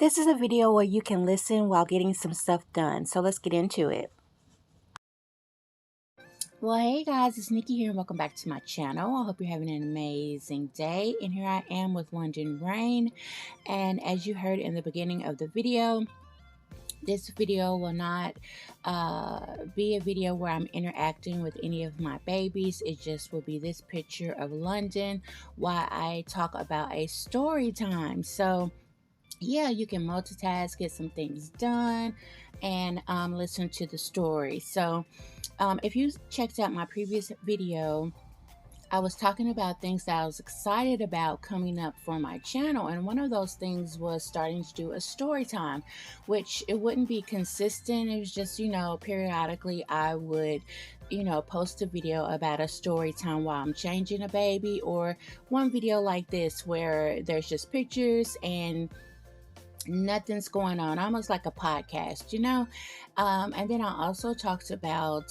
This is a video where you can listen while getting some stuff done. So let's get into it. Well, hey guys, it's Nikki here and welcome back to my channel. I hope you're having an amazing day. And here I am with London Rain. And as you heard in the beginning of the video, this video will not be a video where I'm interacting with any of my babies. It just will be this picture of London while I talk about a story time. So yeah, you can multitask, get some things done, and listen to the story. So if you checked out my previous video, I was talking about things that I was excited about coming up for my channel, and one of those things was starting to do a story time, which it wouldn't be consistent. It was just, periodically I would, post a video about a story time while I'm changing a baby, or one video like this where there's just pictures and nothing's going on, almost like a podcast. And then I also talked about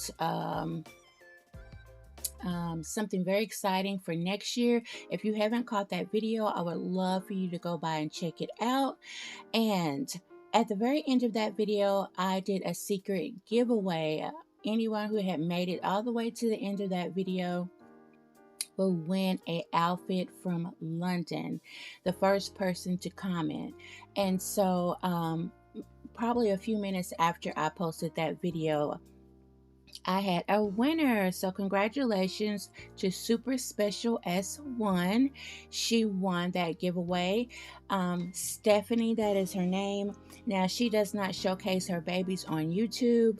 something very exciting for next year. If you haven't caught that video, I would love for you to go by and check it out. And at the very end of that video, I did a secret giveaway. Anyone who had made it all the way to the end of that video will win an outfit from London, the first person to comment. And so probably a few minutes after I posted that video, I had a winner. So congratulations to Super Special S1. She won that giveaway. Stephanie, that is her name. Now, she does not showcase her babies on YouTube,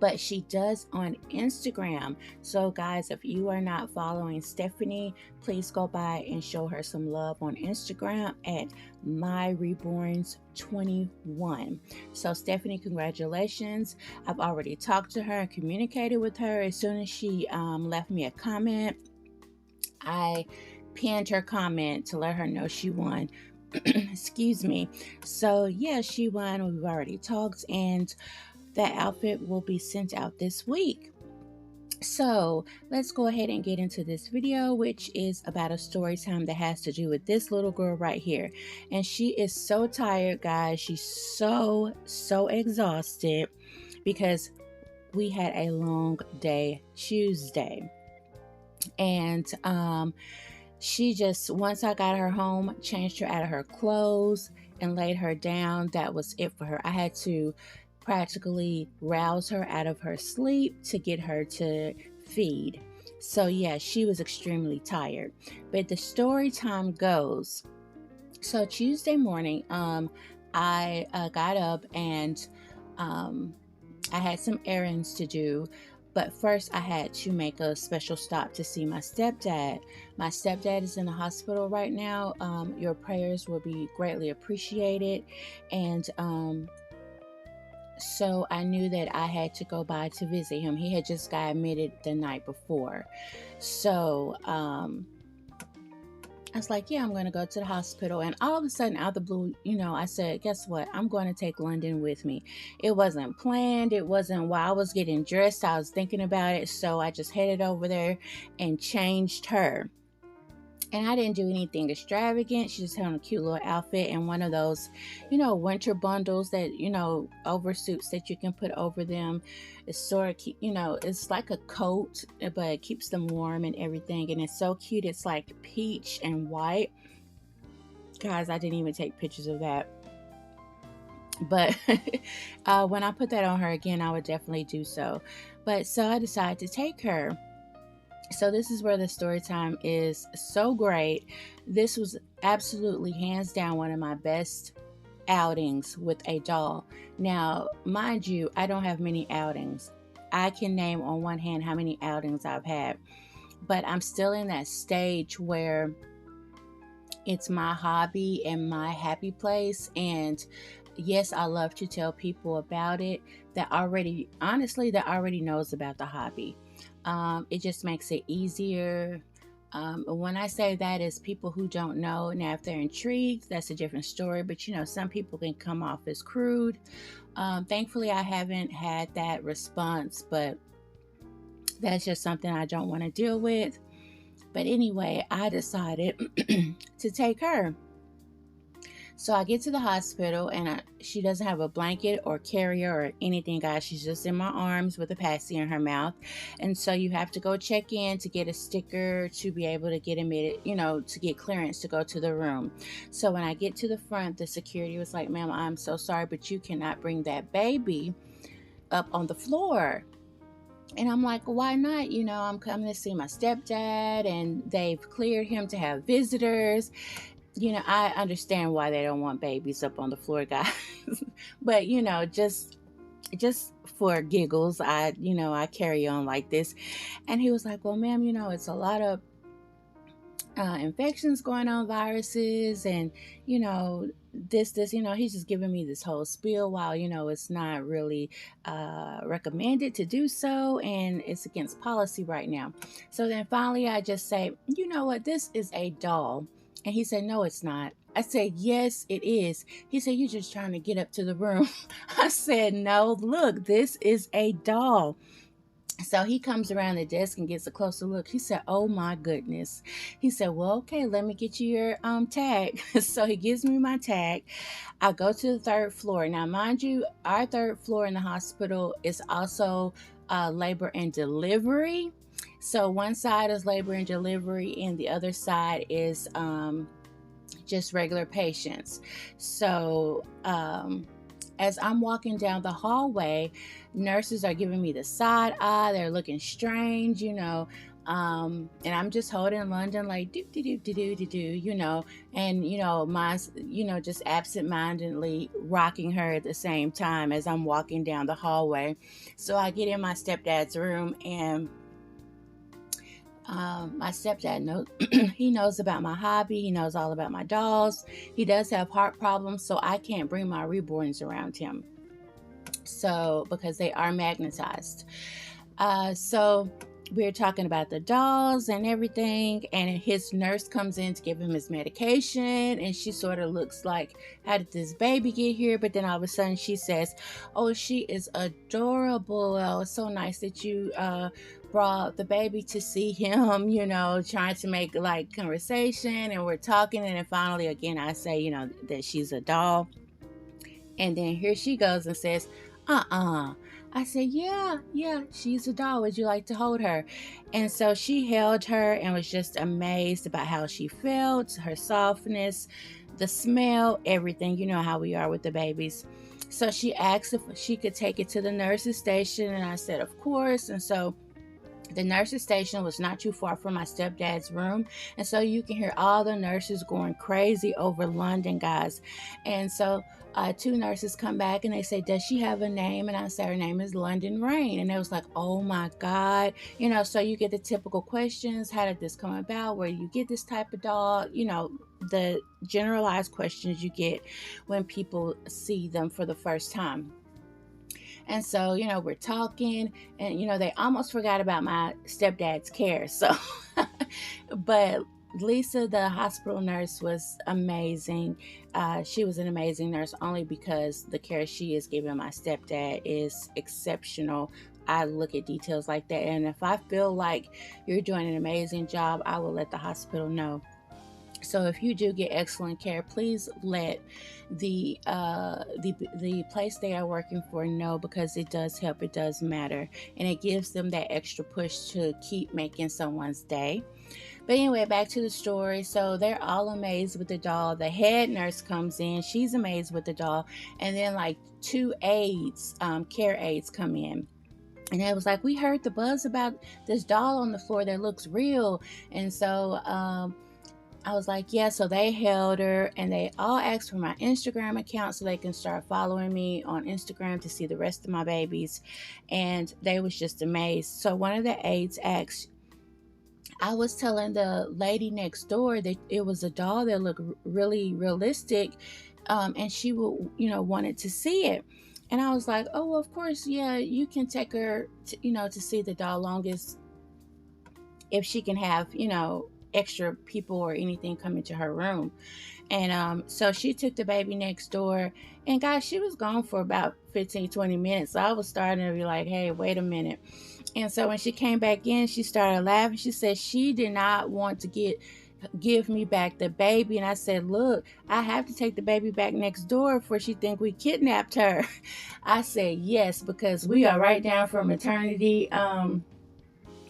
but she does on Instagram. So guys, if you are not following Stephanie, please go by and show her some love on Instagram at myreborns21. So Stephanie, congratulations. I've already talked to her and communicated with her. As soon as she left me a comment, I pinned her comment to let her know she won. Excuse me. So yeah, she won. We've already talked, and that outfit will be sent out this week. So let's go ahead and get into this video, which is about a story time that has to do with this little girl right here. And she is so tired, guys. She's so exhausted because we had a long day Tuesday. And she just, once I got her home, changed her out of her clothes and laid her down. That was it for her. I had to practically rouse her out of her sleep to get her to feed. So yeah, she was extremely tired. But the story time goes, so Tuesday morning, I got up and I had some errands to do. But first I had to make a special stop to see my stepdad. My stepdad is in the hospital right now. Your prayers will be greatly appreciated. And so I knew that I had to go by to visit him. He had just got admitted the night before. So I was like, yeah, I'm going to go to the hospital. And all of a sudden, out of the blue, I said, guess what? I'm going to take London with me. It wasn't planned. It wasn't while I was getting dressed. I was thinking about it. So I just headed over there and changed her. And I didn't do anything extravagant. She just had on a cute little outfit and one of those, winter bundles that, oversuits that you can put over them. It's sort of, it's like a coat, but it keeps them warm and everything. And it's so cute. It's like peach and white. Guys, I didn't even take pictures of that. But when I put that on her again, I would definitely do so. But so I decided to take her. So this is where the story time is so great. This was absolutely hands down one of my best outings with a doll. Now, mind you, I don't have many outings. I can name on one hand how many outings I've had, but I'm still in that stage where it's my hobby and my happy place. And yes, I love to tell people about it that already knows about the hobby. It just makes it easier. When I say that, is people who don't know. Now, if they're intrigued, that's a different story. But some people can come off as crude. Thankfully, I haven't had that response, but that's just something I don't want to deal with. But anyway, I decided to take her. So I get to the hospital, and she doesn't have a blanket or carrier or anything, guys. She's just in my arms with a passy in her mouth. And so you have to go check in to get a sticker to be able to get admitted, to get clearance to go to the room. So when I get to the front, the security was like, "Ma'am, I'm so sorry, but you cannot bring that baby up on the floor." And I'm like, "Why not? I'm coming to see my stepdad, and they've cleared him to have visitors." I understand why they don't want babies up on the floor, guys. But just for giggles, I carry on like this. And he was like, "Well, ma'am, it's a lot of infections going on, viruses, and this, he's just giving me this whole spiel, while it's not really recommended to do so, and it's against policy right now." So then finally I just say, "You know what, this is a doll." And he said, "No, it's not." I said, "Yes, it is." He said, "You're just trying to get up to the room." I said, "No, look, this is a doll." So he comes around the desk and gets a closer look. He said, "Oh my goodness." He said, "Well, okay, let me get you your tag." So he gives me my tag. I go to the third floor. Now, mind you, our third floor in the hospital is also labor and delivery. So one side is labor and delivery, and the other side is just regular patients. So as I'm walking down the hallway, nurses are giving me the side eye. They're looking strange, and I'm just holding London like do do do do do do, and my, just absent-mindedly rocking her at the same time as I'm walking down the hallway. So I get in my stepdad's room, and my stepdad knows. He knows about my hobby. He knows all about my dolls. He does have heart problems, so I can't bring my reborns around him, so because they are magnetized. So we're talking about the dolls and everything, and his nurse comes in to give him his medication, and she sort of looks like, "How did this baby get here?" But then all of a sudden she says, "Oh, she is adorable. Oh, it's so nice that you brought the baby to see him," trying to make like conversation, and we're talking, and then finally again I say, that she's a doll. And then here she goes and says, I said, "Yeah, she's a doll. Would you like to hold her?" And so she held her and was just amazed about how she felt, her softness, the smell, everything. You know how we are with the babies. So she asked if she could take it to the nurse's station, and I said, "Of course." And so the nurse's station was not too far from my stepdad's room, and so you can hear all the nurses going crazy over London, guys. And so two nurses come back and they say, "Does she have a name?" And I say, "Her name is London Rain." And they was like, "Oh my God." So you get the typical questions: "How did this come about? Where do you get this type of dog?" The generalized questions you get when people see them for the first time. And so, we're talking, and, they almost forgot about my stepdad's care. So, but Lisa, the hospital nurse, was amazing. She was an amazing nurse only because the care she is giving my stepdad is exceptional. I look at details like that. And if I feel like you're doing an amazing job, I will let the hospital know. So if you do get excellent care, please let the place they are working for know, because it does help, it does matter, and it gives them that extra push to keep making someone's day. But anyway, back to the story. So they're all amazed with the doll. The head nurse comes in, she's amazed with the doll, and then like two aides, care aides, come in. And it was like, "We heard the buzz about this doll on the floor that looks real." And so I was like, "Yeah." So they held her, and they all asked for my Instagram account so they can start following me on Instagram to see the rest of my babies. And they was just amazed. So one of the aides asked, I was telling the lady next door that it was a doll that looked really realistic, and she would, wanted to see it. And I was like, "Oh, well, of course, yeah, you can take her, to see the doll, longest if she can have, extra people or anything come into her room." And so she took the baby next door, and guys, she was gone for about 15-20 minutes. So I was starting to be like, "Hey, wait a minute." And so when she came back in, she started laughing. She said she did not want to get give me back the baby. And I said, look, I have to take the baby back next door before she think we kidnapped her. I said yes, because we are right down from maternity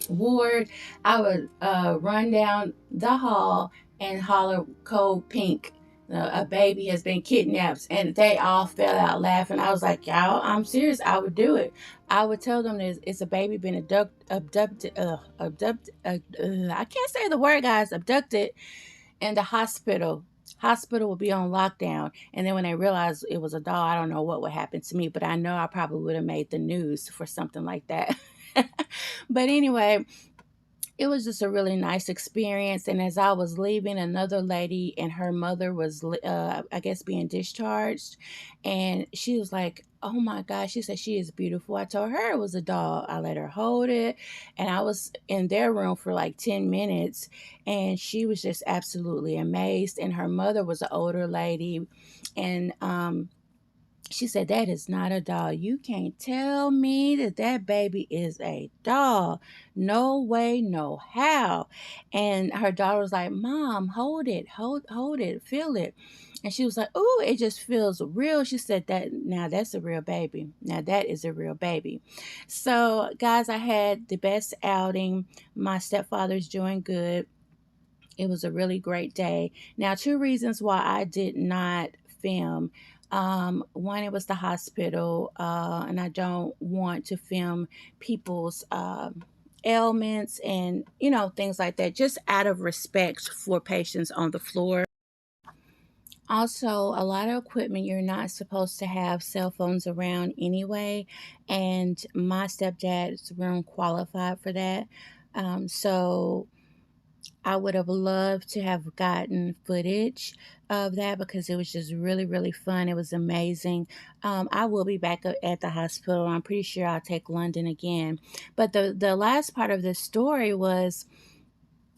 ward. I would run down the hall and holler code pink. A baby has been kidnapped, and they all fell out laughing. I was like, y'all, I'm serious. I would do it. I would tell them that it's a baby been abducted. I can't say the word, guys. Abducted in the hospital. Hospital would be on lockdown, and then when they realized it was a doll, I don't know what would happen to me, but I know I probably would have made the news for something like that. But anyway, it was just a really nice experience. And as I was leaving, another lady and her mother was, I guess, being discharged. And she was like, oh my gosh, she said she is beautiful. I told her it was a doll. I let her hold it. And I was in their room for like 10 minutes. And she was just absolutely amazed. And her mother was an older lady. And, she said, that is not a doll. You can't tell me that that baby is a doll. No way, no how. And her daughter was like, Mom, hold it, hold it, feel it. And she was like, oh, it just feels real. She said that, now that's a real baby. Now that is a real baby. So, guys, I had the best outing. My stepfather's doing good. It was a really great day. Now, two reasons why I did not film. One, it was the hospital, and I don't want to film people's ailments and, things like that, just out of respect for patients on the floor. Also, a lot of equipment, you're not supposed to have cell phones around anyway, and my stepdad's room qualified for that. So I would have loved to have gotten footage of that because it was just really, really fun. It was amazing. I will be back at the hospital. I'm pretty sure I'll take London again. But the last part of this story was,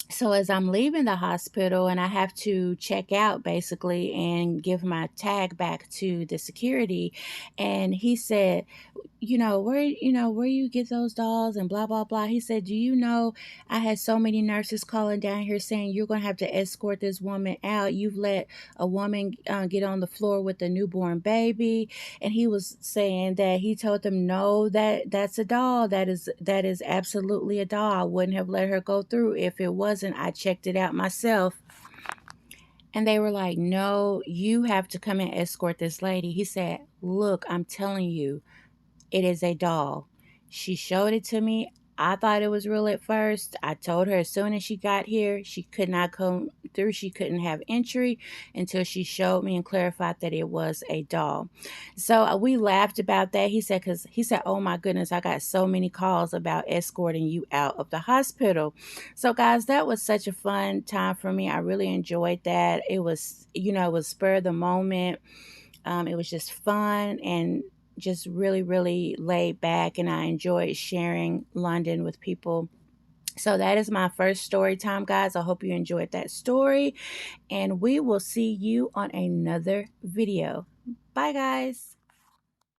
so as I'm leaving the hospital and I have to check out basically and give my tag back to the security, and he said, where you get those dolls and blah blah blah. He said, do you know I had so many nurses calling down here saying you're going to have to escort this woman out. You've let a woman get on the floor with a newborn baby. And he was saying that he told them, no, that's a doll. That is absolutely a doll. I wouldn't have let her go through if it wasn't. I checked it out myself. And they were like, no, you have to come and escort this lady. He said, look, I'm telling you, it is a doll. She showed it to me. I thought it was real at first. I told her as soon as she got here, she could not come through. She couldn't have entry until she showed me and clarified that it was a doll. So we laughed about that. He said, oh my goodness, I got so many calls about escorting you out of the hospital. So guys, that was such a fun time for me. I really enjoyed that. It was, it was spur of the moment. It was just fun and just really, really laid back, and I enjoyed sharing London with people. So that is my first story time, guys. I hope you enjoyed that story, and we will see you on another video. Bye, guys.